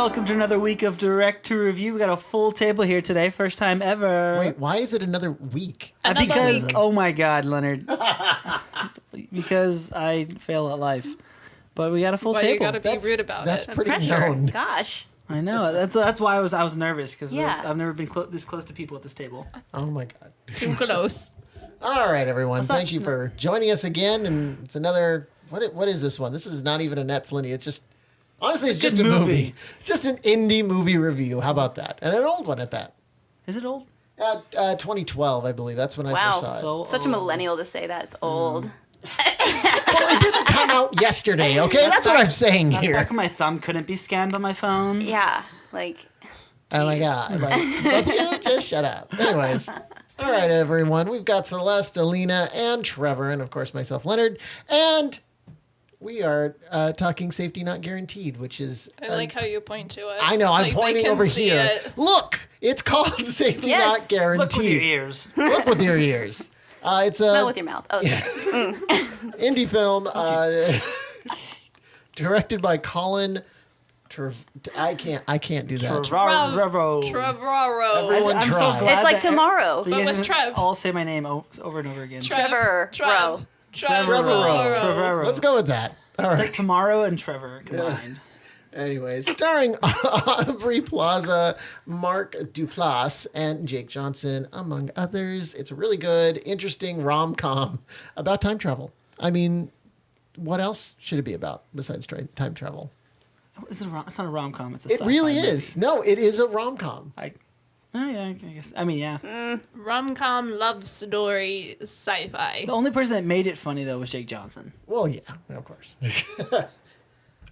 welcome to another week of Direct to Review. We got a full table here today, first time ever. Wait, why is it another week? Because, oh my God, Leonard. Because I fail at life. But we got a full table. You gotta be rude about that's it. That's pretty pressure. known. Gosh. I know. That's why I was nervous, because Yeah. I've never been this close to people at this table. Oh my God. Too close. All right, everyone. What's up? Thank you for joining us again. And it's another. What is this one? This is not even a Netflix. It's just. Honestly, it's just a movie. It's just an indie movie review. How about that? And an old one at that. Is it old? 2012, I believe. That's when I Wow. first saw it. So Such a old. millennial to say that. It's old. Well, it didn't come out yesterday, okay? That's what I'm saying That's here. back when my thumb couldn't be scanned on my phone. Yeah. Like, Oh my God. Like, but you just shut up. Anyways. All right, everyone. We've got Celeste, Alena, and Trevor, and of course myself, Leonard. And we are talking Safety Not Guaranteed, which is... I like how you point to it. I know, I'm Like, they pointing can over see here. it. Look, it's called Safety Yes. Not Guaranteed. Look with your ears. Look with your ears. It's smell a with your mouth. Oh, sorry. indie film directed by Colin... I can't do that. Trevor. Trevorrow. Everyone I'm so try. glad It's like that tomorrow. that you But guys with Trev. all say my name over and over again. Trevor. Rowe. Trevor. Let's go with that. All right. It's like tomorrow and Trevor combined. Anyways, starring Aubrey Plaza, Mark Duplass, and Jake Johnson, among others. It's a really good, interesting rom-com about time travel. I mean, what else should it be about besides time travel? Is it it's not a rom-com. It's a It sci-fi really movie. is. No, it is a rom-com. Oh, yeah, I guess. I mean, yeah. Rom-com, love story, sci-fi. The only person that made it funny, though, was Jake Johnson. Well, yeah, of course.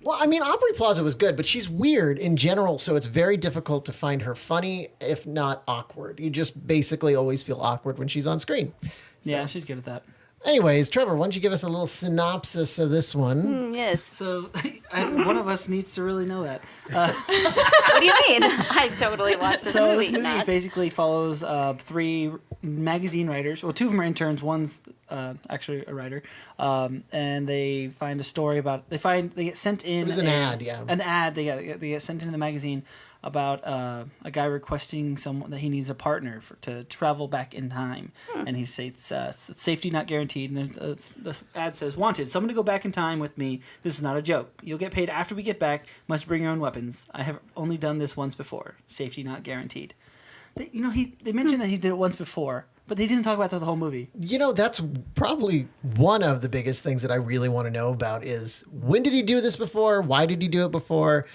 Well, I mean, Aubrey Plaza was good, but she's weird in general, so it's very difficult to find her funny, if not awkward. You just basically always feel awkward when she's on screen. Yeah, she's good at that. Anyways, Trevor, why don't you give us a little synopsis of this one? Yes. So one of us needs to really know that. What do you mean? I totally watched this So movie. this movie Not- basically follows three magazine writers. Well, two of them are interns. One's actually a writer. And they find a story about. They get sent in. It was an ad, yeah. An ad. They get sent into the magazine about a guy requesting someone that he needs a partner to travel back in time, and he says it's safety not guaranteed. And the ad says, "Wanted, someone to go back in time with me. This is not a joke. You'll get paid after we get back. Must bring your own weapons. I have only done this once before. Safety not guaranteed." They mentioned that he did it once before, but they didn't talk about that the whole movie. You know, that's probably one of the biggest things that I really want to know about is when did he do this before? Why did he do it before?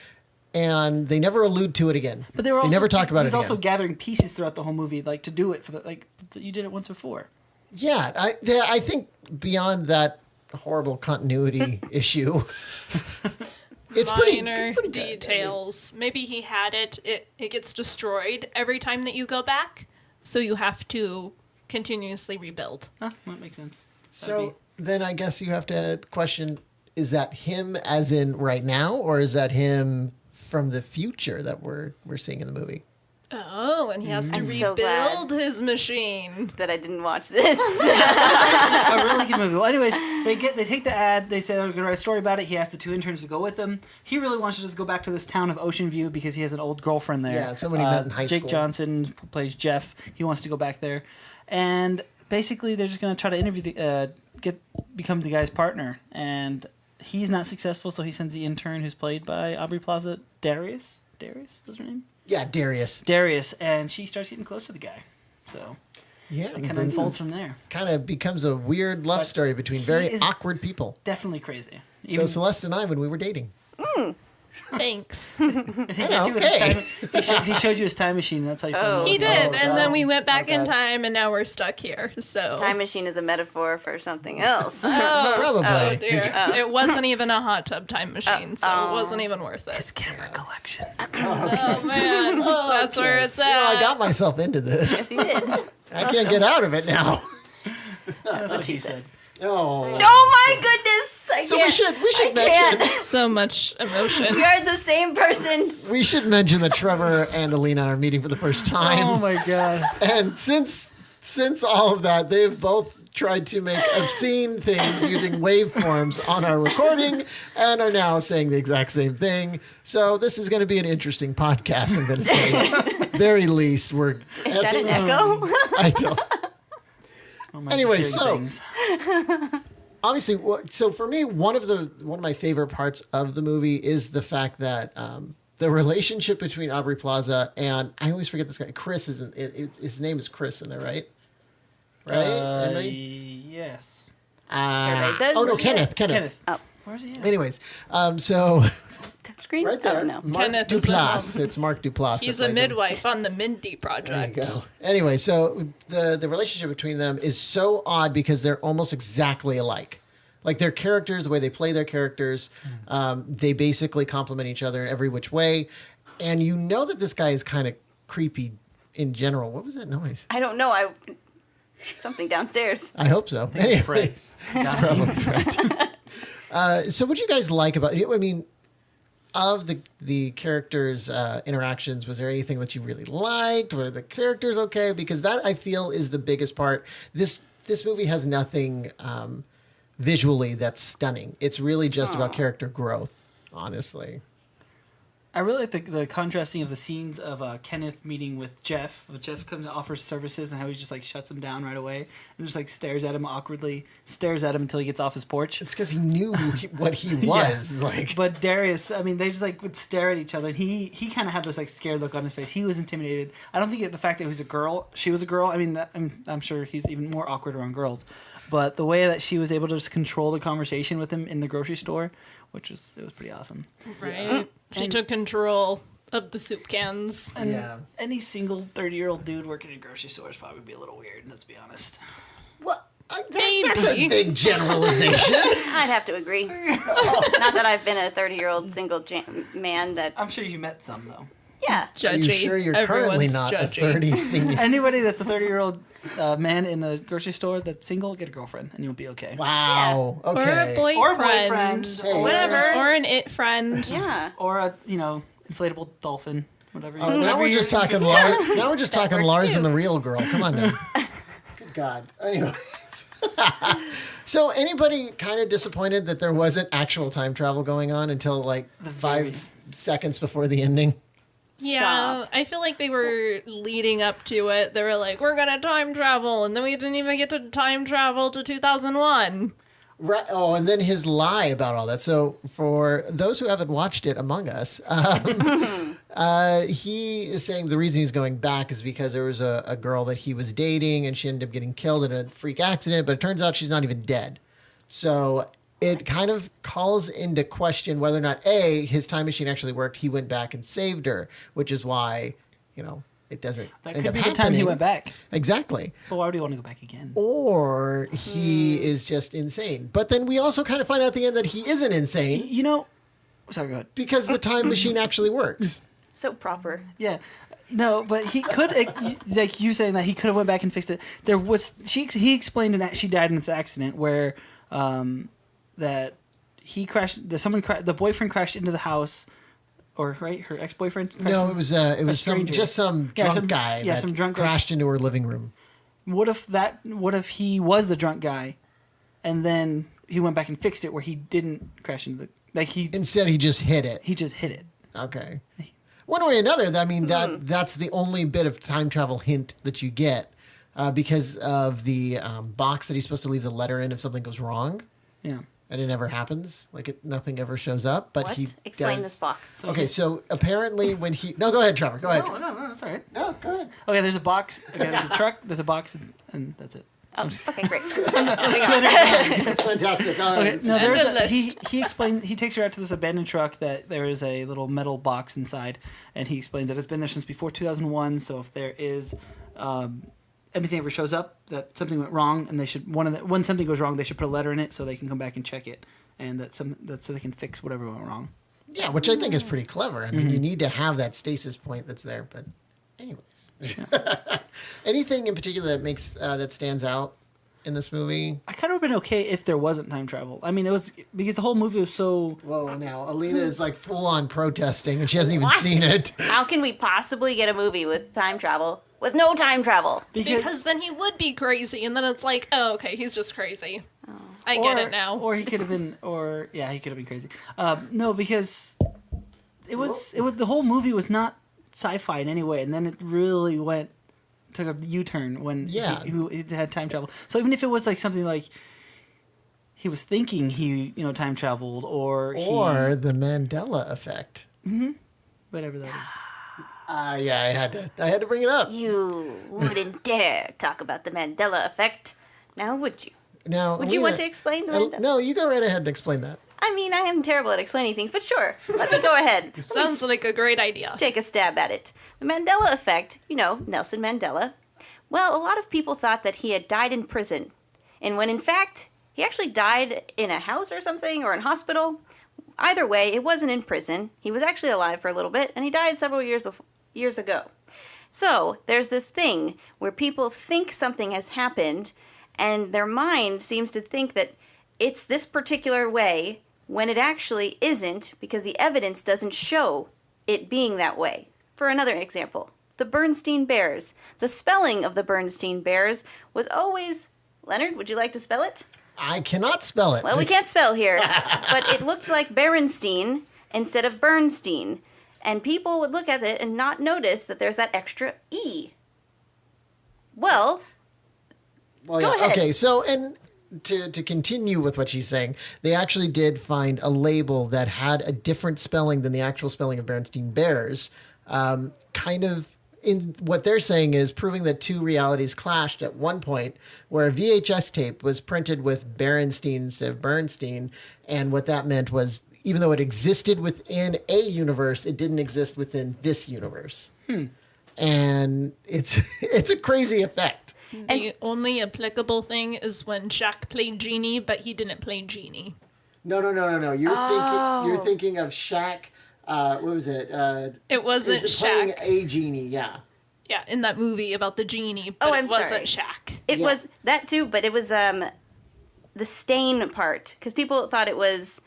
And they never allude to it again. But they never talk about it He was also again. gathering pieces throughout the whole movie, like to do it you did it once before. Yeah, I think beyond that horrible continuity issue, it's pretty good. details. Maybe he had it. It gets destroyed every time that you go back, so you have to continuously rebuild. That makes sense. So then I guess you have to question, is that him as in right now, or is that him from the future that we're seeing in the movie? Oh, and he has to I'm so glad. rebuild his machine. that I didn't watch this. A really good movie. Well, anyways, they take the ad. They say they're going to write a story about it. He asks the two interns to go with them. He really wants to just go back to this town of Ocean View because he has an old girlfriend there. Yeah, someone he met in high Jake school. Johnson plays Jeff. He wants to go back there, and basically they're just going to try to interview become the guy's partner. And he's not successful, so he sends the intern who's played by Aubrey Plaza, Darius was her name. Yeah, Darius, and she starts getting close to the guy. So Yeah, it kind of unfolds from there. Kind of becomes a weird love But story between he very is- awkward people. Definitely crazy. So Celeste and I, when we were dating. Thanks. He got you with his Okay. he showed you his time machine. That's how you found He out. did, and then we went back in Okay. time, and now we're stuck here. So Time machine is a metaphor for something else. Probably. Oh dear, it wasn't even a hot tub time machine, so it wasn't even worth it. His camera collection. Oh man, that's where it's at. You know, I got myself into this. Yes, you did. I can't get out of it now. That's what he said. Oh. Oh my goodness! I So can't. we should I mention can't. So much emotion. We are the same person. we should mention that Trevor and Alena are meeting for the first time. Oh my god. And since all of that, they've both tried to make obscene things using waveforms on our recording and are now saying the exact same thing. So this is going to be an interesting podcast, I'm going to say. Very least, we're... Is that an echo? I don't... Anyway, Hearing so... things. Obviously, so for me, one of my favorite parts of the movie is the fact that the relationship between Aubrey Plaza and I always forget this guy. Chris isn't. His name is Chris in there, right? Right? Anybody? Yes. Survey says. Oh no, Kenneth. Oh, Anyways, so touchscreen? right there, Oh, no. Mark Kenneth is Duplass. It's Mark Duplass. He's that a plays him. midwife on the Mindy There Project. you go. Anyway, so the relationship between them is so odd because they're almost exactly alike. Like their characters, the way they play their characters, they basically complement each other in every which way. And you know that this guy is kind of creepy in general. What was that noise? I don't know. Something downstairs. I hope so. Fred. Anyways, probably Fred. So what do you guys like about it? I mean, of the characters' interactions, was there anything that you really liked? Were the characters okay? Because that, I feel, is the biggest part. This movie has nothing visually that's stunning. It's really just about character growth, honestly. I really like the contrasting of the scenes of Kenneth meeting with Jeff. Jeff comes and offers services and how he just like shuts him down right away and just like stares at him awkwardly, stares at him until he gets off his porch. It's because he knew what he was. Like, But Darius, I mean, they just like would stare at each other, and he kind of had this like scared look on his face. He was intimidated. I don't think the fact that he was a girl, she was a girl. I mean, I'm sure he's even more awkward around girls. But the way that she was able to just control the conversation with him in the grocery store, it was pretty awesome. Right. She took control of the soup cans. And Yeah. any single 30-year-old dude working in a grocery store is probably be a little weird. Let's be honest. what? Maybe. That's a big generalization. I'd have to agree. Not that I've been a 30-year-old single man that... I'm sure you met some though. Yeah. Are you Judgy. sure you're Everyone's currently not judgy. a 30 senior? Anybody that's a 30-year-old man in a grocery store that's single, get a girlfriend, and you'll be okay. Wow. Or a Okay. boyfriend. Or a boyfriend. Hey. Whatever. Or an it friend. Yeah. Or a inflatable dolphin, whatever. Oh, now whatever we're just you're- talking Lars. Now we're just talking works Lars too. and the real girl. Come on now. Good God. Anyway. So anybody kind of disappointed that there wasn't actual time travel going on until like The 5 seconds before the ending? Yeah, Stop. I feel like they were leading up to it. They were like, we're going to time travel. And then we didn't even get to time travel to 2001. Right. Oh, and then his lie about all that. So for those who haven't watched it among us, he is saying the reason he's going back is because there was a girl that he was dating and she ended up getting killed in a freak accident, but it turns out she's not even dead. So it kind of calls into question whether or not, A, his time machine actually worked. He went back and saved her, which is why, it doesn't That end could up be the time he happening. went back. Exactly. But why would he want to go back again? Or he is just insane. But then we also kind of find out at the end that he isn't insane Sorry, go ahead. because the time machine actually works. So proper. Yeah. No, but he could, like you saying that he could have went back and fixed it. He explained she died in this accident where that he crashed, the boyfriend crashed into the house, or right, her ex-boyfriend. No, it was stranger. some drunk guy that some drunk guy. crashed into her living room. What if he was the drunk guy, and then he went back and fixed it where he didn't crash into Instead, he just hit it. he just hit it. Okay. One way or another, I mean, that's the only bit of time travel hint that you get because of the box that he's supposed to leave the letter in if something goes wrong. Yeah. And it never happens. Nothing ever shows up. But What? he Explain does. this box. Okay, so apparently when he... No, go ahead, Trevor. Go ahead. No, that's all right. No, go ahead. Okay, there's a box. Okay, there's a truck. There's a box, and that's it. Oh, okay, great. That's fantastic. All right. Okay, no, And there's the he explained. He takes her out to this abandoned truck that there is a little metal box inside, and he explains that it's been there since before 2001. So if there is anything ever shows up that something went wrong, and they should when something goes wrong, they should put a letter in it so they can come back and check it, and that so they can fix whatever went wrong. Yeah, which I think is pretty clever. I mean, you need to have that stasis point that's there. But anyways. Anything in particular that makes that stands out in this movie? I kind of would have been okay if there wasn't time travel. I mean, it was because the whole movie was so. Whoa, now Alena is like full on protesting and she hasn't even What? seen it. How can we possibly get a movie with time travel with no time travel. Because then he would be crazy, and then it's like, oh, okay, he's just crazy. I get it now. Or he could have been, he could have been crazy. No, because it was the whole movie was not sci-fi in any way, and then it really took a U-turn when he had time travel. So even if it was like something like he was thinking he time traveled, or the Mandela Effect. Whatever that is. I had to bring it up. You wouldn't dare talk about the Mandela Effect. Now, would you? Now, Would you want to explain the Mandela? No, you go right ahead and explain that. I mean, I am terrible at explaining things, but sure. Let me go ahead. Sounds like a great idea. Take a stab at it. The Mandela Effect, Nelson Mandela. Well, a lot of people thought that he had died in prison. And when in fact, he actually died in a house or something, or in hospital. Either way, it wasn't in prison. He was actually alive for a little bit, and he died several years ago. So, there's this thing where people think something has happened, and their mind seems to think that it's this particular way when it actually isn't, because the evidence doesn't show it being that way. For another example, the Bernstein Bears. The spelling of the Bernstein Bears was always... Leonard, would you like to spell it? I cannot spell it. Well, we can't spell here, but it looked like Berenstein instead of Bernstein. And people would look at it and not notice that there's that extra E. Well, go ahead. Okay, so, and to continue with what she's saying, they actually did find a label that had a different spelling than the actual spelling of Bernstein Bears. Kind of, in what they're saying is proving that two realities clashed at one point, where a VHS tape was printed with Berenstein instead of Bernstein, and what that meant was, even though it existed within a universe, it didn't exist within this universe. And it's a crazy effect. The only applicable thing is when Shaq played Genie, but he didn't play Genie. No. You're thinking of Shaq. What was it? It wasn't playing Shaq. a genie, yeah. Yeah, in that movie about the genie, but I'm it wasn't sorry. Shaq. It was that too, but it was the stain part, because people thought it was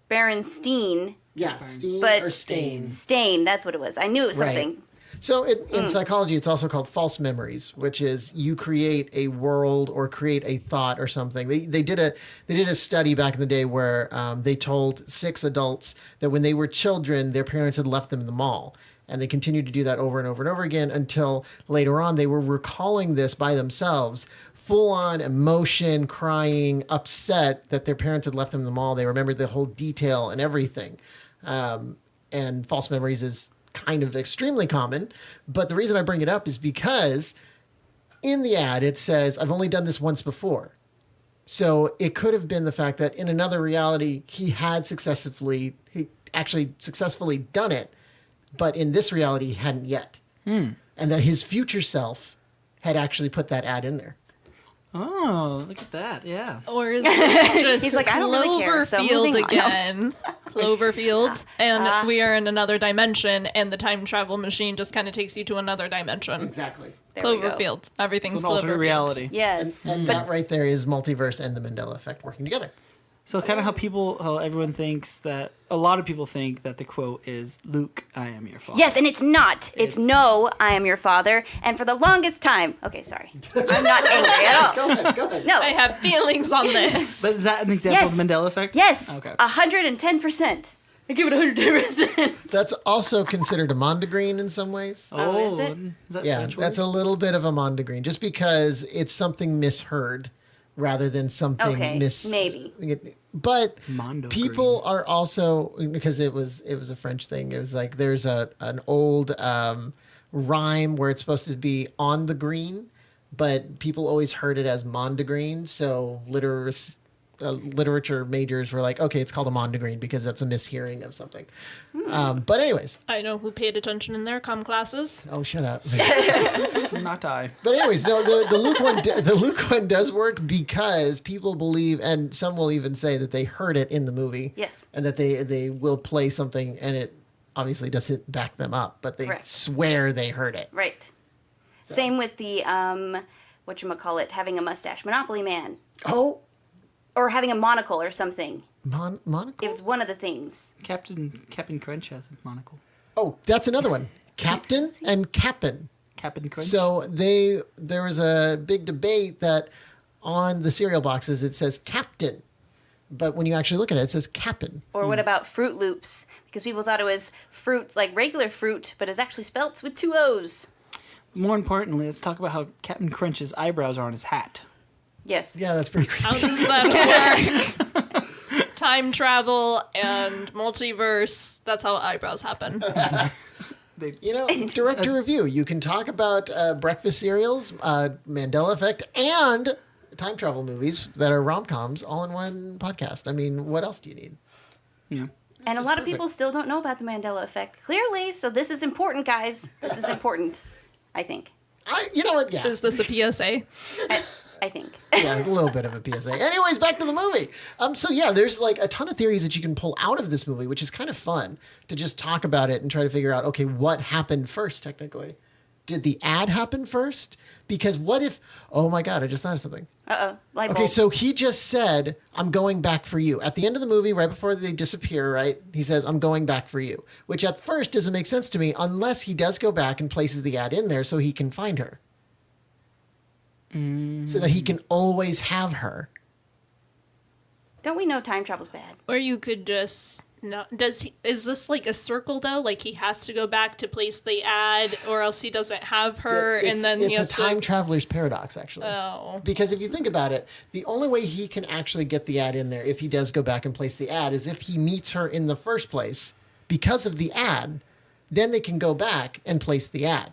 Berenstein. Yeah, Steen But- or Stain. Stain, that's what it was. I knew it was Right. something. So in psychology, it's also called false memories, which is you create a world or create a thought or something. They did a study back in the day where they told 6 adults that when they were children, their parents had left them in the mall. And they continued to do that over and over and over again until later on they were recalling this by themselves, full on emotion, crying, upset that their parents had left them in the mall. They remembered the whole detail and everything. And false memories is kind of extremely common. But the reason I bring it up is because in the ad, it says, I've only done this once before. So it could have been the fact that in another reality, he actually successfully done it. But in this reality, he hadn't yet. And that his future self had actually put that ad in there. Oh, look at that! Yeah. Or is this just He's like, I don't really care, so moving Cloverfield on. again? Cloverfield, and we are in another dimension, and the time travel machine just kind of takes you to another dimension. Exactly. There we go. Cloverfield. Everything's It's an alternate Cloverfield. reality. Yes. And that right there is multiverse and the Mandela Effect working together. So kind of how everyone thinks that, a lot of people think that the quote is, Luke, I am your father. Yes, and it's not. It's no, I am your father. And for the longest time... Okay, sorry. I'm not angry at all. Go ahead. No. I have feelings on this. But is that an example Yes. of Mandela Effect? Yes. Okay. 110%. I give it 110%. That's also considered a mondegreen in some ways. Oh, is it? Is that Yeah, French that's word? a little bit of a mondegreen, just because it's something misheard rather than something Okay, maybe. But Mondo people are also, because it was a French thing. It was like there's an old rhyme where it's supposed to be on the green, but people always heard it as mondegreen. So literature majors were like, okay, it's called a mondegreen because that's a mishearing of something. But anyways, I know who paid attention in their comm classes. oh, shut up. Not I. But anyways, no, the Luke one does work because people believe, and some will even say that they heard it in the movie. Yes. And that they will play something, and it obviously doesn't back them up, but they Correct. swear they heard it. Right. Same with the, whatchamacallit, having a mustache. Monopoly Man. Oh, Or having a monocle or something. monocle? It was one of the things. Captain Crunch has a monocle. Oh, that's another one. Captain and Cap'n. Captain Crunch. So there was a big debate that on the cereal boxes it says Captain, but when you actually look at it, it says Cap'n. Or what about Fruit Loops? Because people thought it was fruit, like regular fruit, but it's actually spelt with 2 O's. More importantly, let's talk about how Captain Crunch's eyebrows are on his hat. Yes. Yeah, that's pretty creepy. How does that work? Time travel and multiverse. That's how eyebrows happen. You know, director review. You can talk about breakfast cereals, Mandela Effect, and time travel movies that are rom-coms all in one podcast. I mean, what else do you need? Yeah. And a lot of people still don't know about the Mandela Effect, clearly. So this is important, guys. This is important, I think. You know what? Yeah. Is this a PSA? I think. Yeah, a little bit of a PSA. Anyways, back to the movie. So yeah, there's like a ton of theories that you can pull out of this movie, which is kind of fun to just talk about it and try to figure out, okay, what happened first, technically? Did the ad happen first? Because what if, oh my God, I just thought of something. Uh-oh. Light bulb. Okay, so he just said, I'm going back for you. At the end of the movie, right before they disappear, right? He says, I'm going back for you. Which at first doesn't make sense to me unless he does go back and places the ad in there so he can find her. So that he can always have her. Don't we know time travel's bad? Or you could just no. Is this like a circle though? Like he has to go back to place the ad, or else he doesn't have her, and then it's he a has time to. traveler's paradox, actually. Oh. Because if you think about it, the only way he can actually get the ad in there, if he does go back and place the ad, is if he meets her in the first place because of the ad. Then they can go back and place the ad.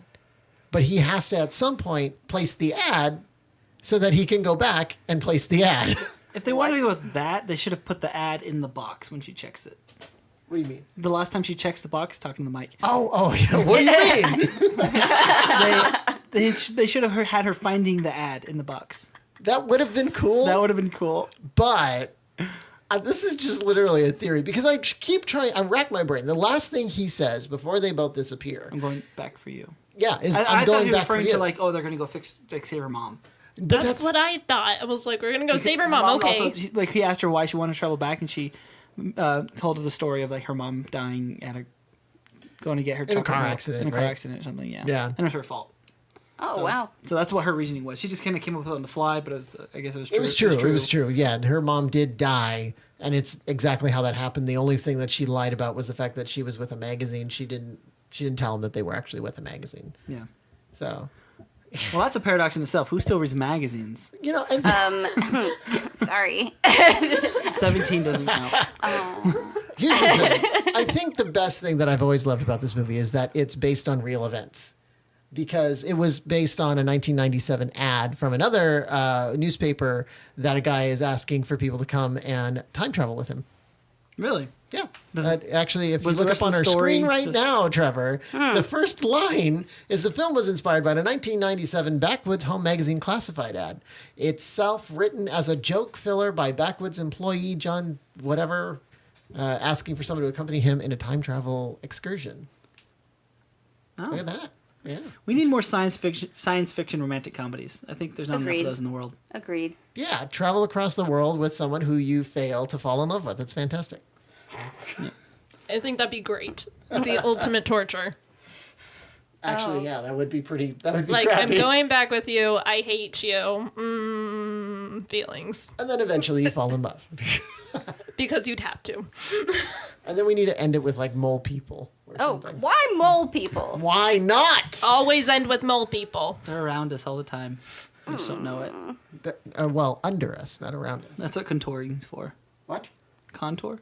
But he has to, at some point, place the ad so that he can go back and place the ad. If they wanted to go with that, they should have put the ad in the box when she checks it. What do you mean? The last time she checks the box, talking to the mic. Oh, yeah. What do you mean? They should have had her finding the ad in the box. That would have been cool. That would have been cool. But this is just literally a theory because I keep trying. I rack my brain. The last thing he says before they both disappear. I'm going back for you. Yeah, is I I'm thought going he was back for referring you. to like, oh, they're going to go save her mom. But That's what I thought. I was like, we're gonna go save her mom. Okay. Also, he asked her why she wanted to travel back, and she told her the story of like her mom dying at going to get her in a car milk accident. in a car right? accident or something. Yeah. Yeah. And it was her fault. Oh, So- wow. So that's what her reasoning was. She just kind of came up with it on the fly, but it was, I guess it was true. It was true. Yeah, and her mom did die, and it's exactly how that happened. The only thing that she lied about was the fact that she was with a magazine. She didn't tell them that they were actually with a magazine. Yeah. So, Well, that's a paradox in itself. Who still reads magazines? you know, and Sorry. 17 doesn't count. here's the thing. I think the best thing that I've always loved about this movie is that it's based on real events. Because it was based on a 1997 ad from another newspaper that a guy is asking for people to come and time travel with him. Really? Yeah. Actually, if you Was the look rest up of on the our story screen right just- now, Trevor, the first line is the film was inspired by the 1997 Backwoods Home Magazine classified ad. It's self-written as a joke filler by Backwoods employee John whatever, asking for someone to accompany him in a time travel excursion. Oh. Look at that. Yeah. We need more science fiction romantic comedies. I think there's not enough Agreed. of those in the world. Agreed. Yeah, travel across the world with someone who you fail to fall in love with. That's fantastic. I think that'd be great. The ultimate torture. Actually, yeah, that would be pretty. That would be Like, crappy. I'm going back with you. I hate you. Feelings. And then eventually you fall in love. Because you'd have to. And then we need to end it with like mole people. Or Oh, something. why mole people? Why not? Always end with mole people. They're around us all the time. We just don't know it. Well, under us, not around us. That's what contouring's for. What? Contour?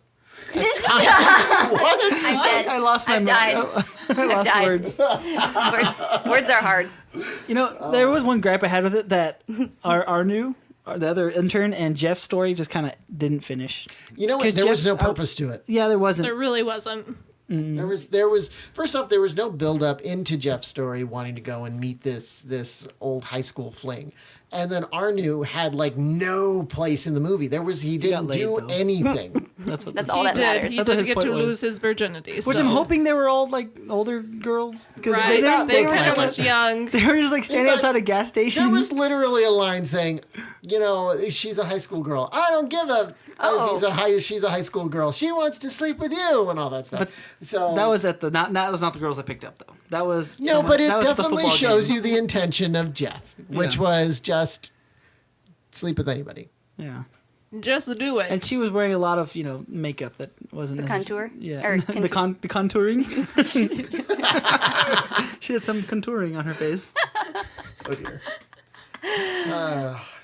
I'm dead. I lost my I've died. I lost died. words. Words are hard. You know, there was one gripe I had with it that our new, the other intern, and Jeff's story just kind of didn't finish. You know what? 'Cause There was Jeff- no purpose to it. Yeah, there wasn't. There really wasn't. There was first off, there was no build up into Jeff's story wanting to go and meet this old high school fling. And then Arnu had like no place in the movie. He didn't laid, do though. anything. That's what. That's the- all He that did. matters. He That's what did his get point to was. lose his virginity. Which so. I'm hoping they were all like older girls because Right. they They look were like looked young. They were just like standing fact, outside a gas station. There was literally a line saying, you know, she's a high school girl. I don't give a she's a high school girl. She wants to sleep with you and all that stuff. But so that was at the that was not the girls I picked up though. That was but it that was at the definitely football shows game. you the intention of Jeff, which Yeah. was just sleep with anybody. Yeah. Just do it. And she was wearing a lot of, makeup that wasn't The contour? Yeah, Or the contouring. She had some contouring on her face. Oh dear.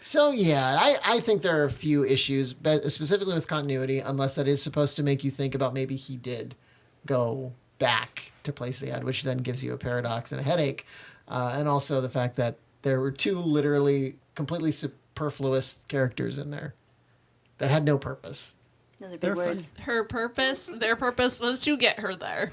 So yeah, I think there are a few issues, but specifically with continuity, unless that is supposed to make you think about maybe he did go back to place the ad, which then gives you a paradox and a headache, and also the fact that there were two literally completely superfluous characters in there that had no purpose. Those are They're big funny. words. Their purpose was to get her there.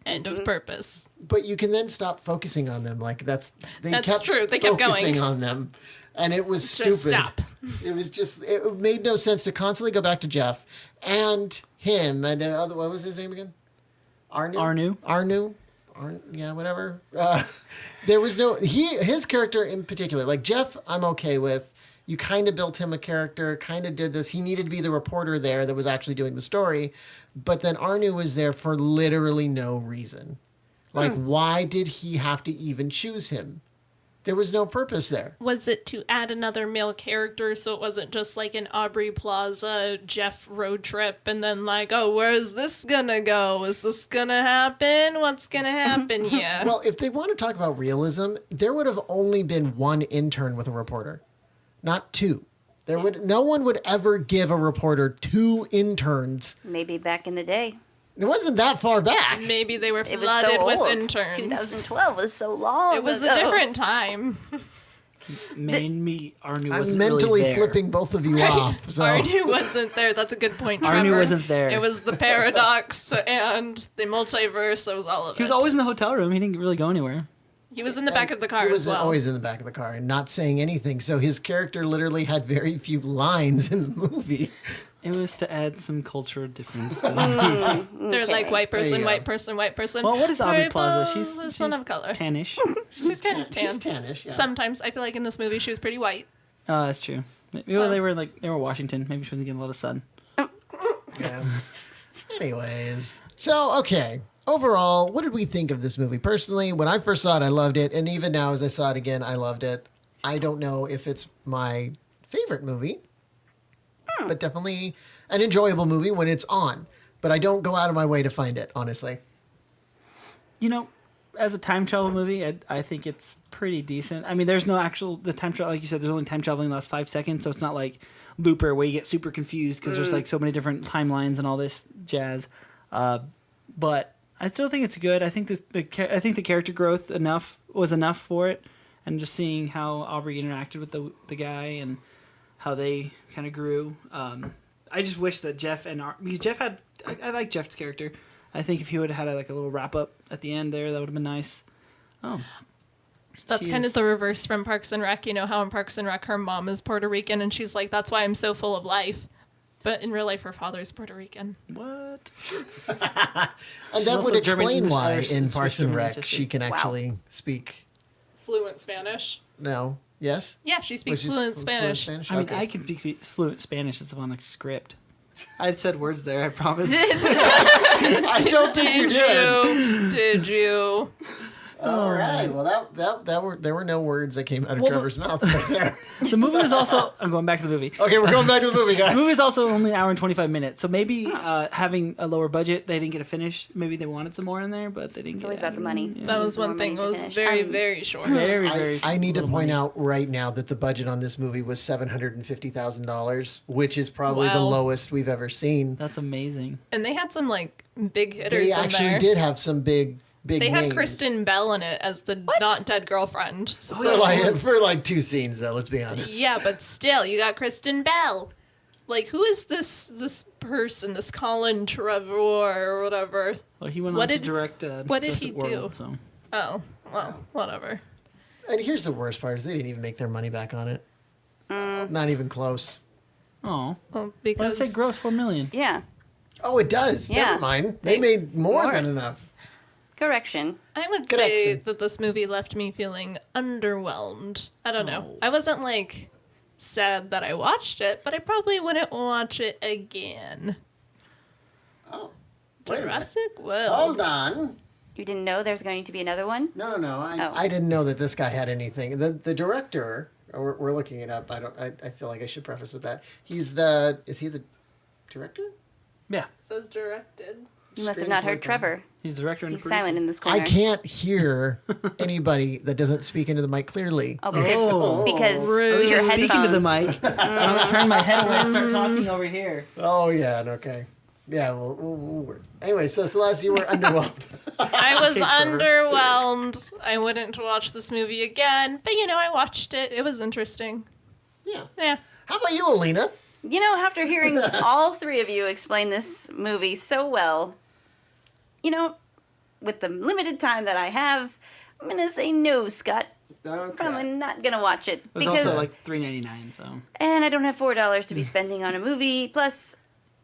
End of purpose. But you can then stop focusing on them. Like that's kept true. They kept focusing going. on them, and it was Just stupid. stop. It made no sense to constantly go back to Jeff and him and the other. What was his name again? Arnu. Yeah, whatever. There was no his character in particular. Like Jeff, I'm okay with. You kind of built him a character, kind of did this. He needed to be the reporter there that was actually doing the story. But then Arnu was there for literally no reason. Like, why did he have to even choose him? There was no purpose there. Was it to add another male character so it wasn't just like an Aubrey Plaza Jeff road trip and then like, oh, where's this gonna go? Is this gonna happen? What's gonna happen here? Well, if they want to talk about realism, there would have only been one intern with a reporter, not two. No one would ever give a reporter two interns. Maybe back in the day. It wasn't that far back. Maybe they were It was so flooded with old. interns. 2012 was so long. It was ago. a different time. Arnu I'm wasn't mentally really there. flipping both of you off. So. Arnu wasn't there. That's a good point, Trevor. Arnu wasn't there. It was the paradox and the multiverse. It was all of it. He was always in the hotel room. He didn't really go anywhere. He was in the back of the car He was as well. always in the back of the car and not saying anything. So his character literally had very few lines in the movie. It was to add some cultural difference to the movie. They're like white There you person, go. white person, white person. Well, what is Aubrey Purple Plaza? She's person of color. tannish. She's kind of tan. She's tannish, yeah. Sometimes I feel like in this movie she was pretty white. Oh, that's true. Maybe they were Washington. Maybe she wasn't getting a lot of sun. Yeah. Anyways. So, okay. Overall, what did we think of this movie? Personally, when I first saw it, I loved it. And even now, as I saw it again, I loved it. I don't know if it's my favorite movie, but definitely an enjoyable movie when it's on. But I don't go out of my way to find it, honestly. As a time travel movie, I think it's pretty decent. I mean, there's no the time travel, like you said, there's only time traveling the last 5 seconds, so it's not like Looper where you get super confused because there's like so many different timelines and all this jazz. But I still think it's good. I think the character growth was enough for it, and just seeing how Aubrey interacted with the guy and how they kind of grew. I just wish that Jeff because Jeff had I like Jeff's character. I think if he would have had like a little wrap up at the end there, that would have been nice. Oh, That's kind of the reverse from Parks and Rec. You know how in Parks and Rec her mom is Puerto Rican and she's like, that's why I'm so full of life. But in real life, her father's Puerto Rican. what? And that also would German, explain English, why Irish, in and Parks Swiss and German Rec ancestry. she can actually speak. Fluent Spanish. No. Yes? Yeah, she speaks Which is fluent Spanish. I mean, Okay. I can speak fluent Spanish. It's on a script. I said words there. I promise. I don't think you did. Did you? All right. Well, there were no words that came out of Well, Trevor's mouth right there. The movie was also. I'm going back to the movie. Okay, we're going back to the movie, guys. The movie is also only an hour and 25 minutes, so maybe having a lower budget, they didn't get to finish. Maybe they wanted some more in there, but they didn't. It's get always it. about the money. Yeah. That was one thing. It was very, very short. Very, very. I need to little point money. out right now that the budget on this movie was $750,000, which is probably the Wow. lowest we've ever seen. That's amazing. And they had some like big hitters They in actually there. did have some big They had names. Kristen Bell in it as the not dead girlfriend. For like 2 scenes, though. Let's be honest. Yeah, but still, you got Kristen Bell. Like, who is this person, this Colin Trevor or whatever? Well, he went What on did- to direct. what did Jurassic he do? World, so. Oh, well, whatever. And here's the worst part: is they didn't even make their money back on it. Not even close. Oh, Well, why did because it say gross $4 million? Yeah. Oh, it does. Yeah. Never mind. They made more More. than enough. Correction. I would say Correction. that this movie left me feeling underwhelmed. I don't know. Oh. I wasn't like sad that I watched it, but I probably wouldn't watch it again. Oh, wait a minute. Jurassic World. Hold on. You didn't know there's going to be another one? No. Oh. I didn't know that this guy had anything. The director. We're looking it up. I feel like I should preface with that. Is he the director? Yeah, Says directed. You must have not heard Trevor. he's the director and He's producer. silent in this corner. I can't hear anybody that doesn't speak into the mic clearly. Oh, because Oh. because Rude. your Speaking headphones. to the mic, I'm gonna turn my head away and start talking over here. Oh yeah, okay. Yeah, we'll work. Anyway, so Celeste, you were underwhelmed. I was Okay, Trevor. underwhelmed. I wouldn't watch this movie again, but I watched it. It was interesting. Yeah. Yeah. How about you, Alena? After hearing all three of you explain this movie so well, with the limited time that I have, I'm going to say no, Scott. Okay. Probably not going to watch it. It was also like $3.99, so And I don't have $4 to be spending on a movie. Plus,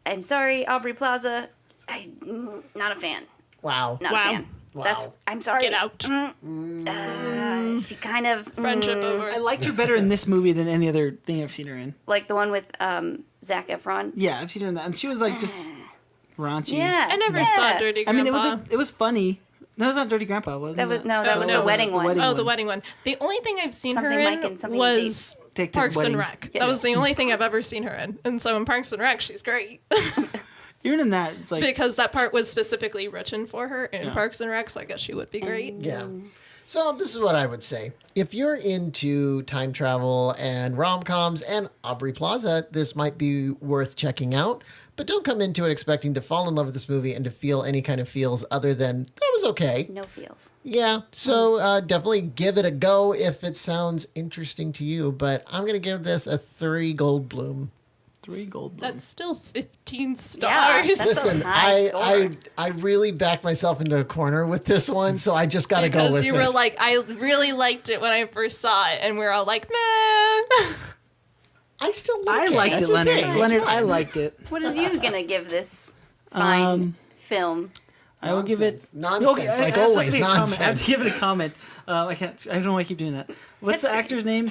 I'm sorry, Aubrey Plaza. I'm not a fan. Wow. Not Wow. a fan. Wow. I'm sorry. Get out. She kind of Friendship over. I liked her better in this movie than any other thing I've seen her in. like the one with Zac Efron. Yeah, I've seen her in that, and she was like just raunchy. Yeah, I never yeah. saw Dirty I mean, Grandpa. it was funny. That was not Dirty Grandpa, was it? That was that Oh, was no. the wedding The one. wedding Oh, one. the wedding one. The only thing I've seen Something her Mike in and something was Take Parks wedding. and Rec. Yes. That was the only thing I've ever seen her in. And so in Parks and Rec, she's great. Even in that, it's like because that part was specifically written for her in Yeah. Parks and Rec, so I guess she would be great. Yeah. So this is what I would say. If you're into time travel and rom-coms and Aubrey Plaza, this might be worth checking out. But don't come into it expecting to fall in love with this movie and to feel any kind of feels other than, that was okay. No feels. Yeah, so definitely give it a go if it sounds interesting to you. But I'm going to give this a 3 Goldblum. 3 Goldblum. That's still 15 Yeah, stars. that's Listen, a high score. I really backed myself into a corner with this one, so I just got to go because with you it. were like, I really liked it when I first saw it, and we're all like, man. I still like I it. liked That's it, the Leonard. thing. It's Leonard, I fine. liked it. What are you gonna give this fine film? I will give it Nonsense, like I also always, have to give it a comment. I have nonsense. to give it a comment. I can't. I don't know why I keep doing that. What's That's the okay. actor's name?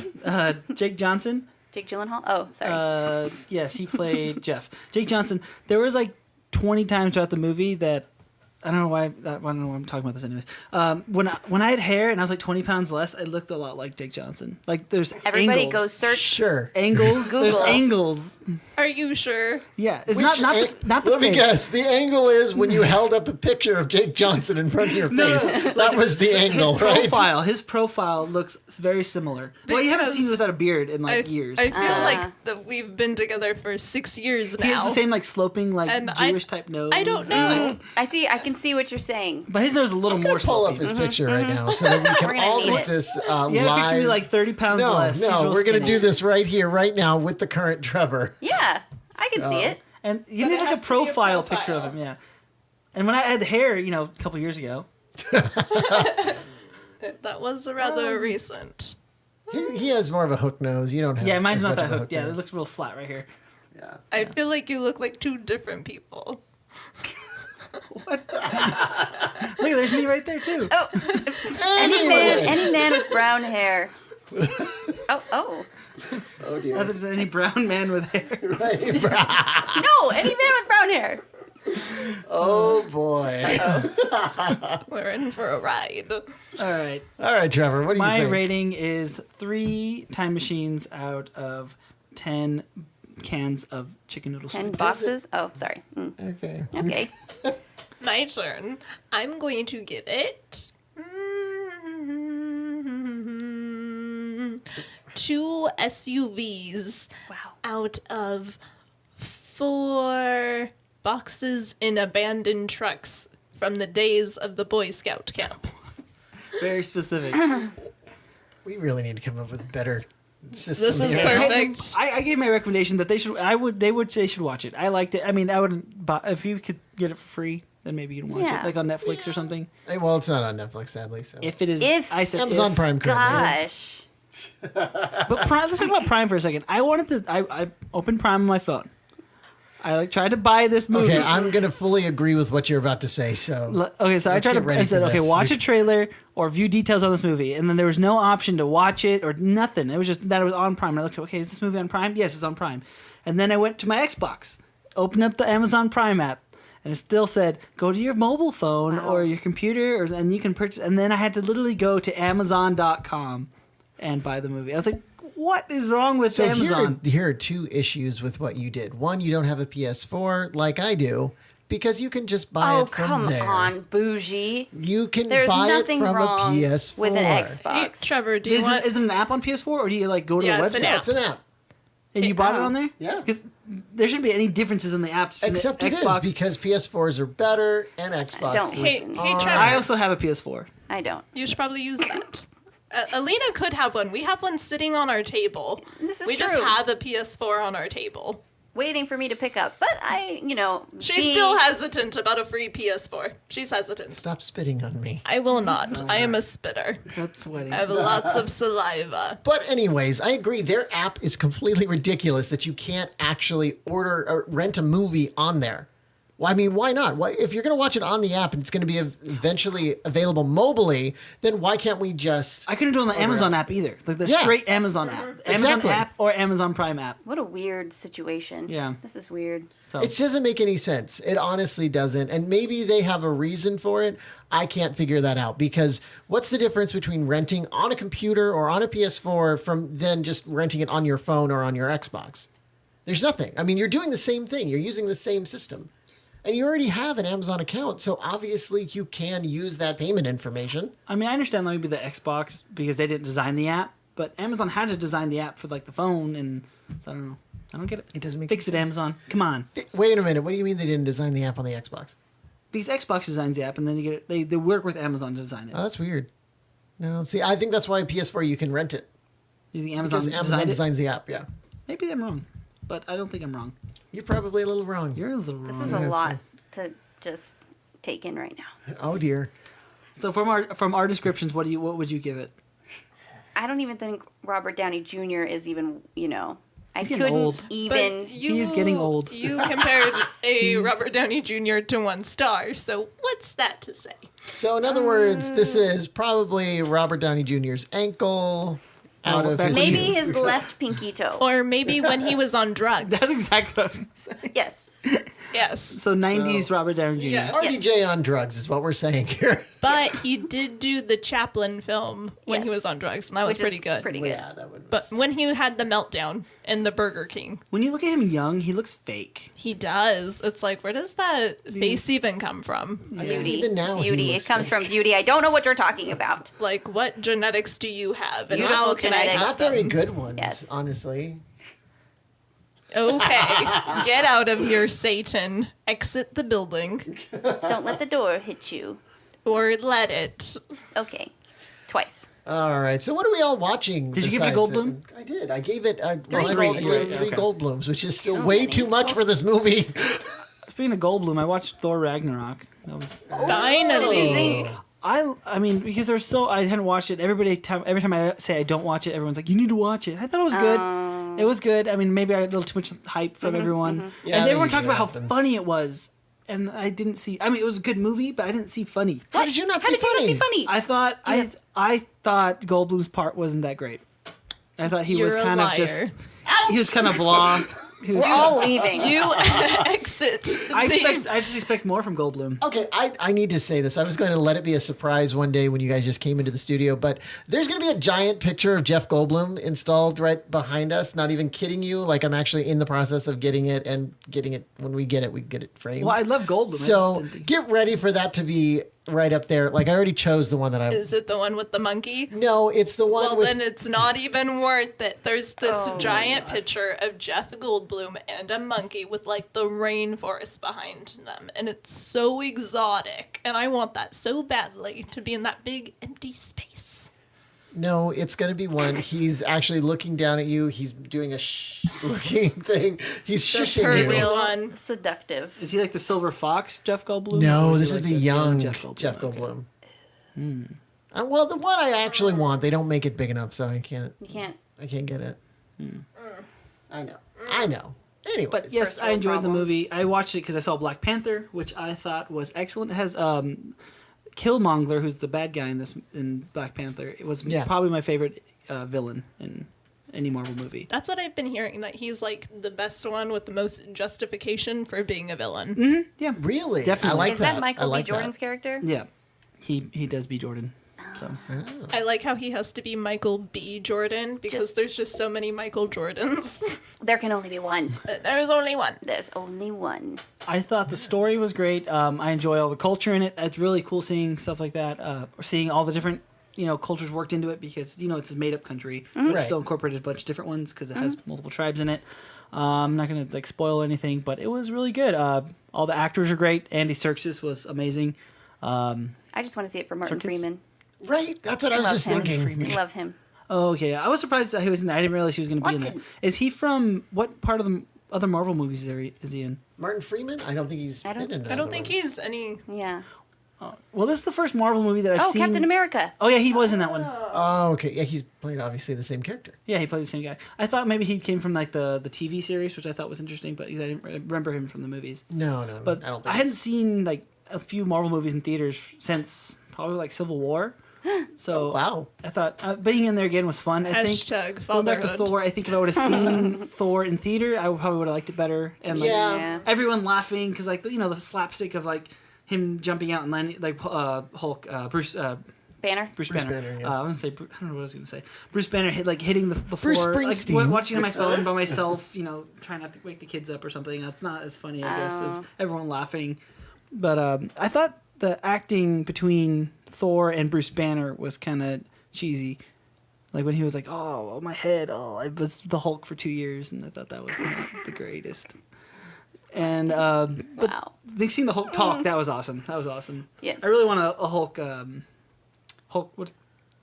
Jake Johnson. Jake Gyllenhaal? Oh, sorry. Yes, he played Jeff. Jake Johnson. There was like 20 times throughout the movie that I don't know why. I don't know why I'm talking about this anyways. When I had hair and I was like 20 pounds less, I looked a lot like Jake Johnson. Like there's Everybody angles. go search. Sure. Angles. There's Google. angles. Are you sure? Yeah, it's Which not the Let me face. guess. The angle is when you held up a picture of Jake Johnson in front of your No, face. That was the angle, right? His profile looks very similar. Well, you haven't Because seen him without a beard in like years. I feel so. like that we've been together for 6 years now. He has the same like sloping like And Jewish type nose. I don't and, know. like- I see. I can see what you're saying. but his nose is a little I'm more gonna pull up sloping. his picture right now so that we We're can gonna all need look it. this Yeah, live. picture me like 30 pounds no, less. He's no, real we're gonna skinny. do this right here, right now, with the current Trevor. Yeah, I can see it. And you But need it like a has to be a profile picture of profile. him, yeah. And when I had hair, a couple years ago, That was rather recent. He has more of a hook nose. You don't have. yeah, mine's as not much that of a hooked. Yeah, it nose. looks real flat right here. Yeah. I feel like you look like two different people. Look, there's me right there too. Any man with brown hair. Oh. Oh Not dear. that there's any brown man with hair. Right. No, any man with brown hair. Oh boy. We're in for a ride. All right. All right, Trevor. What do you My think? rating is 3 time machines out of 10 cans of chicken noodle 10 soup. boxes? Oh, sorry. Okay. Okay. My turn. I'm going to give it 2 SUVs out of 4 boxes in abandoned trucks from the days of the Boy Scout camp. Very specific. We really need to come up with a better system. This is here. perfect. I gave my recommendation that they should watch it. I liked it. I mean, I wouldn't buy if you could get it for free, then maybe you can watch Yeah. it like on Netflix or something. Hey, well, it's not on Netflix, sadly. So. If it is, If I said Amazon if, Prime currently. Gosh. But Prime, let's talk about Prime for a second. I opened Prime on my phone. I like tried to buy this movie. Okay, I'm gonna fully agree with what you're about to say. So Okay, so I let's tried get to. ready I said, for okay, this. watch a trailer or view details on this movie, and then there was no option to watch it or nothing. It was just that it was on Prime. And I looked, okay, is this movie on Prime? Yes, it's on Prime. And then I went to my Xbox, opened up the Amazon Prime app, and it still said, go to your mobile phone or your computer, and you can purchase. And then I had to literally go to Amazon.com and buy the movie. I was like, what is wrong with So Amazon? here are two issues with what you did. One, you don't have a PS4 like I do because you can just buy Oh, it from come there. on, bougie. You can There's buy it nothing from wrong a PS4 with an Hey, Xbox. Trevor, do you want? Is it an app on PS4 or do you like go to Yeah, the it's website? an Yeah, it's an app. And you bought it Oh. on there? Yeah. Because there shouldn't be any differences in the apps. from the Except it is Xbox. because PS4s are better and Xbox Don't is listen. Hey, on- Trevor. I also have a PS4. I don't. You should probably use that. Alena could have one. We have one sitting on our table. This is we just true. have a PS4 on our table. Waiting for me to pick up. But She's still hesitant about a free PS4. She's hesitant. Stop spitting on me. I will not. I am a spitter. That's sweating. I have lots of saliva. But anyways, I agree. Their app is completely ridiculous that you can't actually order or rent a movie on there. Well, I mean, why not? Why, if you're going to watch it on the app and it's going to be eventually available mobily, then why can't we just... I couldn't do it on the Amazon app either. Like the Yeah. straight Amazon app. Amazon Exactly. app or Amazon Prime app. What a weird situation. Yeah. This is weird. So It doesn't make any sense. It honestly doesn't. And maybe they have a reason for it. I can't figure that out because what's the difference between renting on a computer or on a PS4 from then just renting it on your phone or on your Xbox? There's nothing. I mean, you're doing the same thing. You're using the same system. And you already have an Amazon account, so obviously you can use that payment information. I mean, I understand that maybe the Xbox because they didn't design the app, but Amazon had to design the app for like the phone, and so I don't know. I don't get it. It doesn't make Fix it, sense. Amazon. Come on. Wait a minute. What do you mean they didn't design the app on the Xbox? Because Xbox designs the app, and then you get it. They work with Amazon to design it. Oh, that's weird. No, see, I think that's why PS4 you can rent it. You think Amazon Because Amazon designed it? designs the app, yeah. Maybe I'm wrong, but I don't think I'm wrong. You're probably a little wrong. You're a little wrong. This is a Yes, lot to just take in right now. Oh, dear. So from our descriptions, what would you give it? I don't even think Robert Downey Jr. is even, I He's getting couldn't old. even. He's getting old. You compared a Robert Downey Jr. to 1 star, so what's that to say? So, in other words, this is probably Robert Downey Jr.'s ankle out of his Maybe shoe. his left pinky toe. Or maybe when he was on drugs. That's exactly what I was going to say. Yes. Yes. So 90s Robert Downey Jr. Yes. RDJ on drugs is what we're saying here. But he did do the Chaplin film when he Yes. was on drugs, and that was Which is pretty good. Pretty good. Yeah, that would. But when he had the meltdown in the Burger King, When you look at him young, he looks fake. he does. It's like, where does that face even come from? Beauty. Even now, he beauty. It looks comes fake. from beauty. I don't know what you're talking about. Like, what genetics do you have, and Beautiful how can I genetics. have Not very them? good ones, Yes. honestly. Okay, get out of here, Satan. Exit the building, Don't let the door hit you. or let it. Okay. Twice. All right. So, what are we all watching? Did you give it a besides Goldblum? I did. I gave it I Three gave Goldblums. it 3 Goldblums, which is still Too way many. too much for this movie. Speaking of Goldblum, I watched Thor Ragnarok. That was Finally. I mean because there's so I hadn't watched it. Every time I say I don't watch it, everyone's like, you need to watch it. I thought it was good. It was good. I mean, maybe I had a little too much hype from everyone, Yeah, and everyone usually talked about how happens. funny it was, and I didn't see. I mean, it was a good movie, but I didn't see funny. How did you not How see did you funny? not see funny? I thought I thought Goldblum's part wasn't that great. I thought he was You're a kind of liar. just he was kind of blah. He was, We're all leaving. You exit. I the- just expect more from Goldblum. Okay, I need to say this. I was going to let it be a surprise one day when you guys just came into the studio, but there's going to be a giant picture of Jeff Goldblum installed right behind us. Not even kidding you. Like, I'm actually in the process of getting it, and getting it, when we get it framed. Well, I love Goldblum. I just So didn't think- get ready for that to be right up there. Like, I already chose the one that I... Is it the one with the monkey? No, it's the one Well, with... then it's not even worth it. There's this Oh, giant picture of Jeff Goldblum and a monkey with like the rainforest behind them, and it's so exotic. And I want that so badly to be in that big empty space. No, it's going to be one. He's actually looking down at you. He's doing a looking thing. He's The shushing pervy you. Real one. seductive. Is he like the silver fox, Jeff Goldblum? No, Or this he is like the young Jeff Okay. Goldblum. Well, the one I actually want, they don't make it big enough, so I can't You can't. get it. I know. Anyway, But yes, First I world enjoyed the problems. movie. I watched it because I saw Black Panther, which I thought was excellent. It has Killmonger, who's the bad guy in Black Panther. It was probably my favorite villain in any Marvel movie. That's what I've been hearing, that he's like the best one with the most justification for being a villain. Mm-hmm. Yeah, really, Definitely. I like Is that. that Michael I like B. Jordan's that. character? yeah, he does be Jordan. So I like how he has to be Michael B. Jordan because there's just so many Michael Jordans. There can only be one. There's only one. There's only one. I thought the story was great. I enjoy all the culture in it. It's really cool seeing stuff like that, or seeing all the different cultures worked into it because it's a made up country, but it Right. still incorporated a bunch of different ones because it has multiple tribes in it. I'm not gonna spoil anything, but it was really good. All the actors are great. Andy Serkis was amazing. I just want to see it for Martin Circus? Freeman. Right, that's what I was Love just him. thinking. Love him. Oh, okay. I was surprised that he was in there. I didn't realize he was going to be in Watson. there. Is he from what part of the other Marvel movies is he in? Martin Freeman? I don't think he's I don't- been in I don't other think ones. he's any. Yeah. Well, this is the first Marvel movie that I've Oh, seen. Captain America. Oh yeah, he was in that one. Oh, okay. Yeah, he's played obviously the same character. Yeah, he played the same guy. I thought maybe he came from the TV series, which I thought was interesting, but I didn't remember him from the movies. No, But I don't I think. hadn't seen a few Marvel movies in theaters since probably Civil War. So Wow. I thought being in there again was fun. I think Hashtag going back to fatherhood. Thor, I think if I would have seen Thor in theater, I probably would have liked it better. And Yeah. everyone laughing because the slapstick of him jumping out and landing Hulk, Bruce Banner. Bruce Bruce Banner. Banner, yeah. I want to say I don't know what I was going to say. Bruce Banner hitting the Bruce floor. Springsteen. Watching on my Bruce phone by Willis. myself. Trying not to wake the kids up or something. It's not as funny, I guess, as Oh. everyone laughing. But I thought the acting between Thor and Bruce Banner was kind of cheesy. Like when he was like, "Oh, my head! Oh, I was the Hulk for 2 years," and I thought that was not the greatest. And but Wow. they seen the Hulk talk. That was awesome. That was awesome. Yes. I really want a Hulk. Hulk. What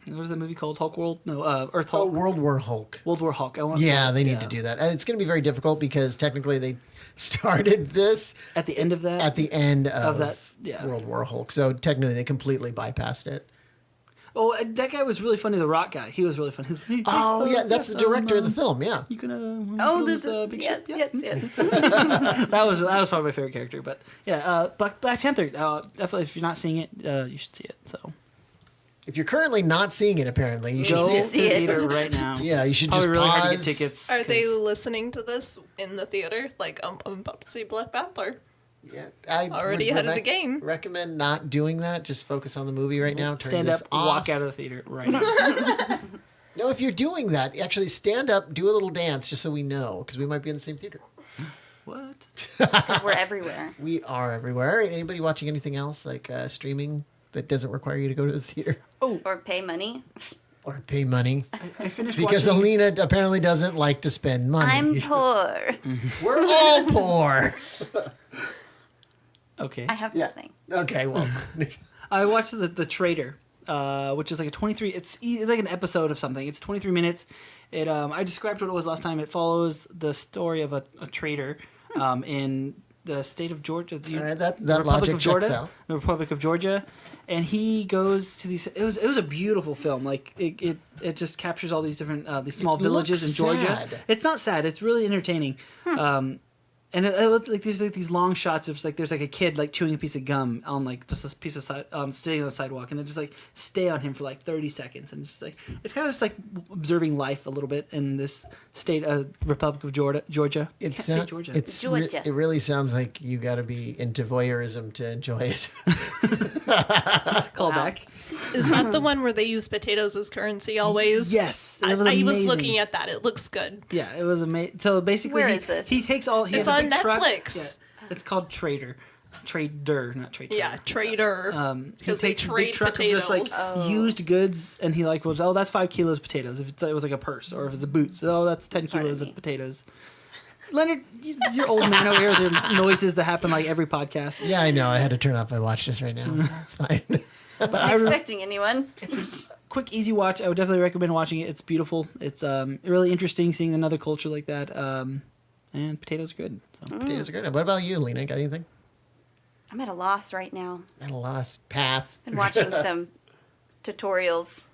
was that movie called? Hulk World? No, Earth Oh, Hulk. World War Hulk. World War Hulk. I want. Yeah, they need to do that. And it's going to be very difficult because technically they started this At the end of that. at the end of that. Yeah. World War Hulk. So technically they completely bypassed it. Oh, that guy was really funny. The Rock guy. He was really funny. He's like, Oh, yeah, that's the director of the film, yeah. You gonna? Oh, this, the big yes, shit? Yeah. yes. That was probably my favorite character. But yeah, Black Panther. Definitely, if you're not seeing it, you should see it. So If you're currently not seeing it, apparently, you should go see to it. the see it. theater right now. Yeah, you should Probably just really pause. hard to get tickets. Are they 'cause- listening to this in the theater? Like, I'm about to see Black Panther. Yeah, I Already would ahead of the game. Recommend not doing that. Just focus on the movie right now. Turn stand this up, off. walk out of the theater right now? No, if you're doing that, actually stand up, do a little dance, just so we know, because we might be in the same theater. What? Because we're everywhere. We are everywhere. Anybody watching anything else like streaming that doesn't require you to go to the theater Or pay money. or pay money? I finished Because watching. Alena apparently doesn't like to spend money. I'm poor. We're all poor. Okay. I have Yeah. nothing. Okay, well, I watched the Trader, which is like a 23. It's like an episode of something. It's 23 minutes. It I described what it was last time. It follows the story of a trader in the state of Georgia. all right, that Republic logic of checks Georgia, out. the Republic of Georgia, and he goes to these. It was a beautiful film. Like it just captures all these different these small villages in looks Georgia. sad. It's not sad. It's really entertaining. And it looks like there's these long shots of there's a kid chewing a piece of gum on just this piece of sitting on the sidewalk, and they just stay on him for 30 seconds, and just it's kind of just observing life a little bit in this state of Republic of Georgia. It's Can't say Georgia. Georgia. It really sounds like you got to be into voyeurism to enjoy it. Call Wow. back. Is that the one where they use potatoes as currency always? Yes, it I was was amazing. looking at that. It looks good. Yeah, it was amazing. So basically, Where he, is this? he takes all. He It's has a on big truck. Netflix. Yeah, it's called Trader, not Trader. Yeah, trader. He Because they takes his big trade truck potatoes. of just used goods, and he goes, "Oh, that's 5 kilos of potatoes." If it was a purse, or if it's a boots, oh, that's 10 kilos me. of potatoes. Leonard, you're old man over here. There are noises that happen every podcast. Yeah, I know. I had to turn off my watch just right now. That's fine. But Not expecting anyone. it's a quick, easy watch. I would definitely recommend watching it. It's beautiful. It's really interesting seeing another culture like that. And potatoes are good. So. Potatoes are good. What about you, Lena? Got anything? I'm at a loss right now. At a loss. Pass. Been watching some tutorials.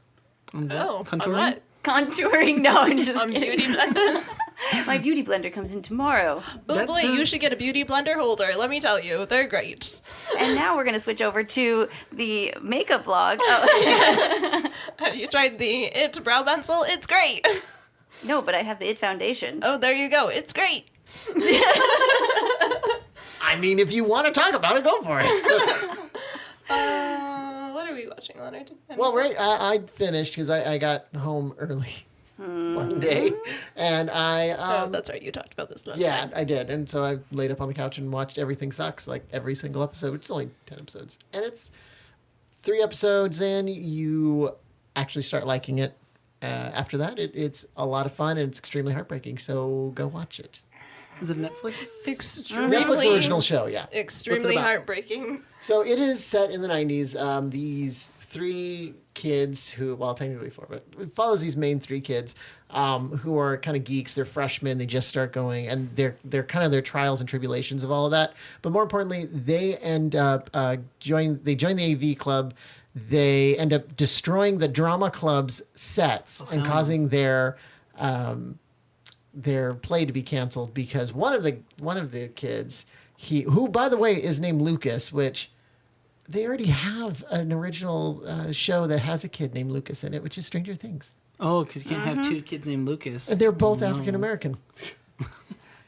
On what? Oh, on Contouring? what? Contouring? No, I'm just On kidding. beauty blenders. My beauty blender comes in tomorrow. Oh boy, you should get a beauty blender holder. Let me tell you, they're great. And now we're going to switch over to the makeup blog. Oh. Have you tried the It brow pencil? It's great. No, but I have the IT Foundation. Oh, there you go. It's great. I mean, if you want to talk about it, go for it. What are we watching, Leonard? Well, right, I finished because I got home early one day, and Oh, that's right. You talked about this last yeah, time. I did. And so I laid up on the couch and watched Everything Sucks, like every single episode, which is only 10 episodes. And it's 3 episodes in, you actually start liking it. After that, it's a lot of fun and it's extremely heartbreaking. So go watch it. Is it Netflix? Extremely, Netflix original show, yeah. Extremely about? heartbreaking. So it is set in the 90s. These 3 kids who, well, technically 4, but it follows these main 3 kids who are kind of geeks. They're freshmen. They just start going, and they're kind of their trials and tribulations of all of that. But more importantly, they end up join the AV club. They end up destroying the drama club's sets and causing their play to be canceled because one of the kids, who by the way is named Lucas, which they already have an original show that has a kid named Lucas in it, which is Stranger Things. Oh, because you can't have 2 kids named Lucas. And they're both African American.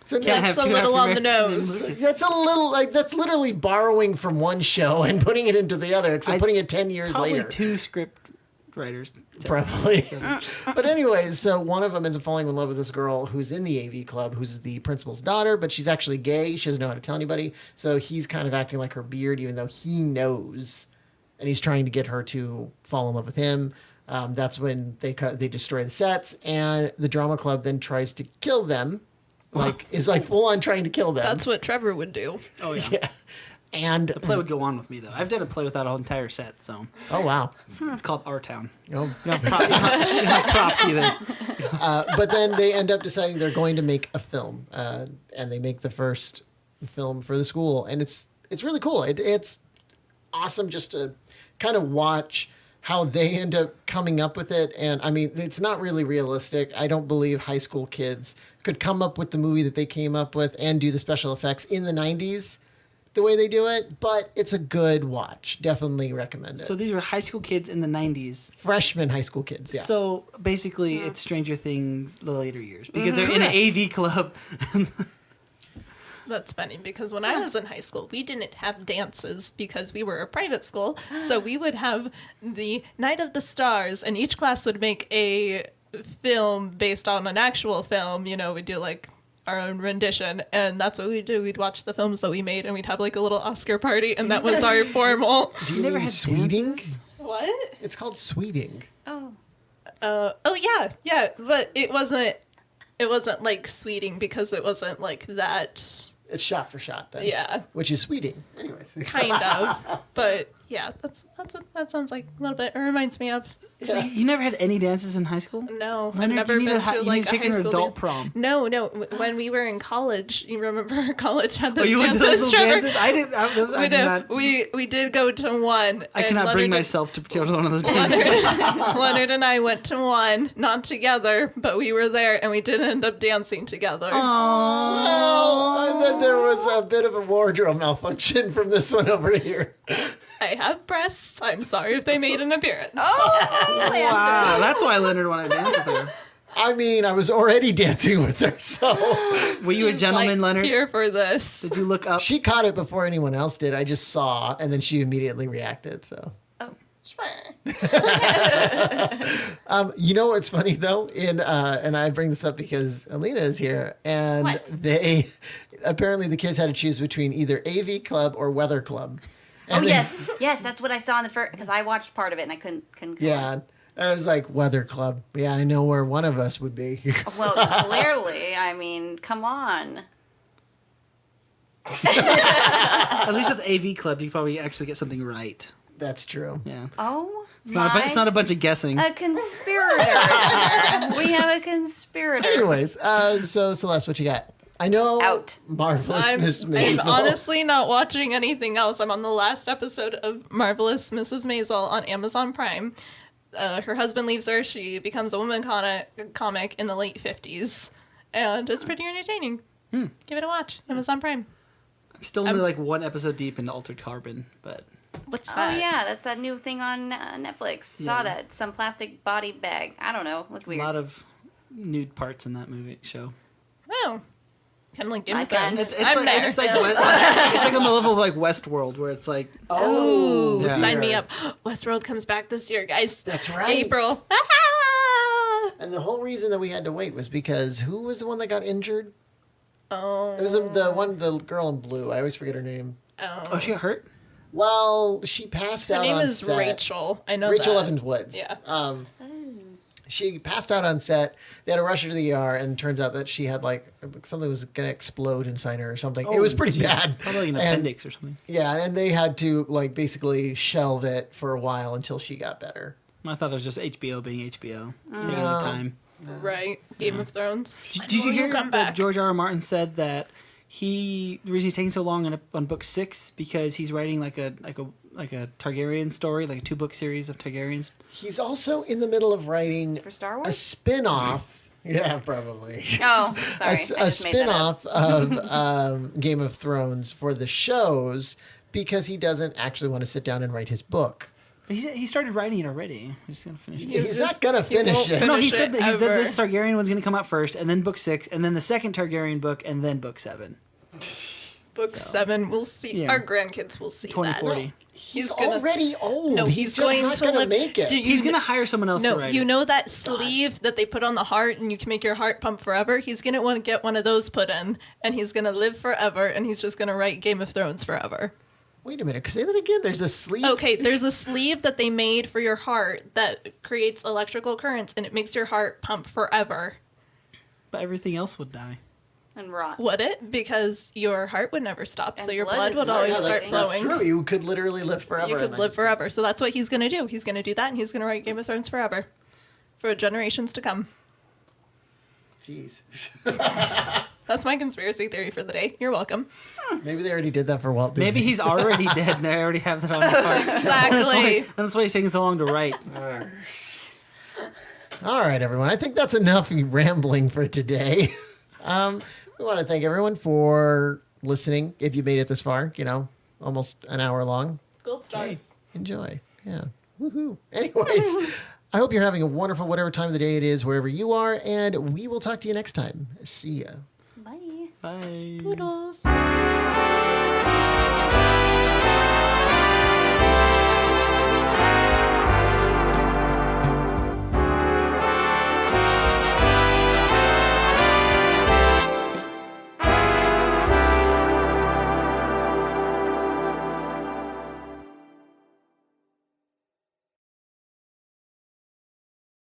So Can't have That's a 2 little on the African-Americans nose. named Lucas. that's a little that's literally borrowing from one show and putting it into the other, except putting it 10 years Probably later. 2 script writers. Probably. But anyways, so one of them ends up falling in love with this girl who's in the AV club, who's the principal's daughter, but she's actually gay. She doesn't know how to tell anybody. So he's kind of acting like her beard, even though he knows. And he's trying to get her to fall in love with him. That's when they destroy the sets, and the drama club then tries to kill them. Is full on trying to kill them. That's what Trevor would do. Oh, yeah. Yeah. And The play would go on with me, though. I've done a play without a whole entire set, so oh wow. it's called Our Town. Oh. You don't have props either. But then they end up deciding they're going to make a film, and they make the first film for the school, and it's really cool. It's awesome just to kind of watch how they end up coming up with it. And I mean, it's not really realistic. I don't believe high school kids could come up with the movie that they came up with and do the special effects in the 90s the way they do it, but it's a good watch. Definitely recommend it. So these were high school kids in the 90s. Freshman high school kids, yeah. So basically, it's Stranger Things the later years because they're in an AV club. That's funny because when I was in high school, we didn't have dances because we were a private school. So we would have the Night of the Stars, and each class would make a film based on an actual film. You know, we'd do like our own rendition, and that's what we'd do. We'd watch the films that we made, and we'd have like a little Oscar party, and that was our formal. Do You never mean had sweeting? dances? What? It's called sweeting. Oh. Oh yeah, but it wasn't like sweeting because it wasn't like that. It's shot for shot then. Yeah. Which is sweeting. Anyways. Kind of, but yeah, that sounds like a little bit. It reminds me of. So you never had any dances in high school? No, I've Leonard, never you need been to ha- to you like need to a take high an school adult dance. prom. No. When we were in college, you remember college had those Oh, you went to dances, those Trevor? dances? I did. I did not. We did go to one. I and cannot bring Leonard myself to go to one of those dances. Leonard and I went to one, not together, but we were there, and we did end up dancing together. Well, and then there was a bit of a wardrobe malfunction from this one over here. I have breasts. I'm sorry if they made an appearance. Wow, that's why Leonard wanted to dance with her. I mean, I was already dancing with her, so Were you a gentleman, Like, Leonard? here for this. Did you look up? she caught it before anyone else did. I just saw, and then she immediately reacted. So, Sure. you know what's funny though? And I bring this up because Alena is here, and What? they apparently the kids had to choose between either AV club or weather club. Oh, And they- yes, that's what I saw in the first, because I watched part of it and I couldn't. Yeah. And I was like, weather club. Yeah, I know where one of us would be. Well, clearly, I mean, come on. At least at the AV club, you probably actually get something right. That's true. Yeah. Oh, It's not a bunch of guessing. a conspirator. We have a conspirator. Anyways, so Celeste, what you got? I know Out. Marvelous I'm Miss Maisel. honestly not watching anything else. I'm on the last episode of Marvelous Mrs. Maisel on Amazon Prime. her husband leaves her. She becomes a woman comic in the late 50s. And it's pretty entertaining. Give it a watch. Amazon Prime. I'm still only like one episode deep into Altered Carbon, but What's Oh that? yeah, that's that new thing on Netflix. Saw Yeah. that. Some plastic body bag. I don't know. Looked a weird. lot of nude parts in that movie show. Oh. Kind of like Game My of Thrones. guns. It's I'm like, there. it's like it's like on the level of like Westworld, where it's like Ooh, Yeah. sign me up. Westworld comes back this year, guys. That's right. April. And the whole reason that we had to wait was because who was the one that got injured? Oh. It was the girl in blue. I always forget her name. oh, she got hurt. Well, she passed Her out name on is set. Rachel. I know Rachel that. Evans Woods. Yeah. She passed out on set. They had to rush her to the ER, and it turns out that she had like something was going to explode inside her or something. It was pretty geez. bad. Probably an And- appendix or something. Yeah, and they had to like basically shelve it for a while until she got better. I thought it was just HBO being HBO, taking No. their time. Right. Game of Thrones. Did you hear come that back? George R. R. Martin said that the reason he's taking so long on book 6 because he's writing like a Targaryen story, like a 2-book series of Targaryens. He's also in the middle of writing For Star a Wars? spin-off. Yeah, probably. Oh, sorry. A I just made that up. spin-off of Game of Thrones for the shows because he doesn't actually want to sit down and write his book. But he started writing it already. He's gonna finish it. He's not gonna finish won't it. No, he finish said it that ever. this Targaryen one's gonna come out first, and then book 6, and then the second Targaryen book, and then book 7. Book 7. We'll see. Yeah. Our grandkids will see 2040. that. He's gonna- already old. No, he's just going not to gonna live- make it. Do you He's gonna hire someone else to No, write you it. know that sleeve that they put on the heart and you can make your heart pump forever? He's going to want to get one of those put in and he's going to live forever and he's just going to write Game of Thrones forever. Wait a minute. Say that again. There's a sleeve. Okay, there's a sleeve that they made for your heart that creates electrical currents and it makes your heart pump forever. But everything else would die. And rot. Would it? Because your heart would never stop, so And your blood blood is would so always Yeah, start that's flowing. true. You could literally live forever. You could and live forever. So that's what he's going to do. He's going to do that and he's going to write Game of Thrones forever for generations to come. Jeez. That's my conspiracy theory for the day. You're welcome. Maybe they already did that for Walt Disney. Maybe he's already dead, and they already have that on his heart. Exactly. That's why he's taking so long to write. All right, everyone. I think that's enough rambling for today. We want to thank everyone for listening. If you made it this far, almost an hour long. Gold stars. Enjoy. Yeah. Woohoo. Anyways, I hope you're having a wonderful whatever time of the day it is, wherever you are, and we will talk to you next time. See ya. Bye. Bye. Poodles.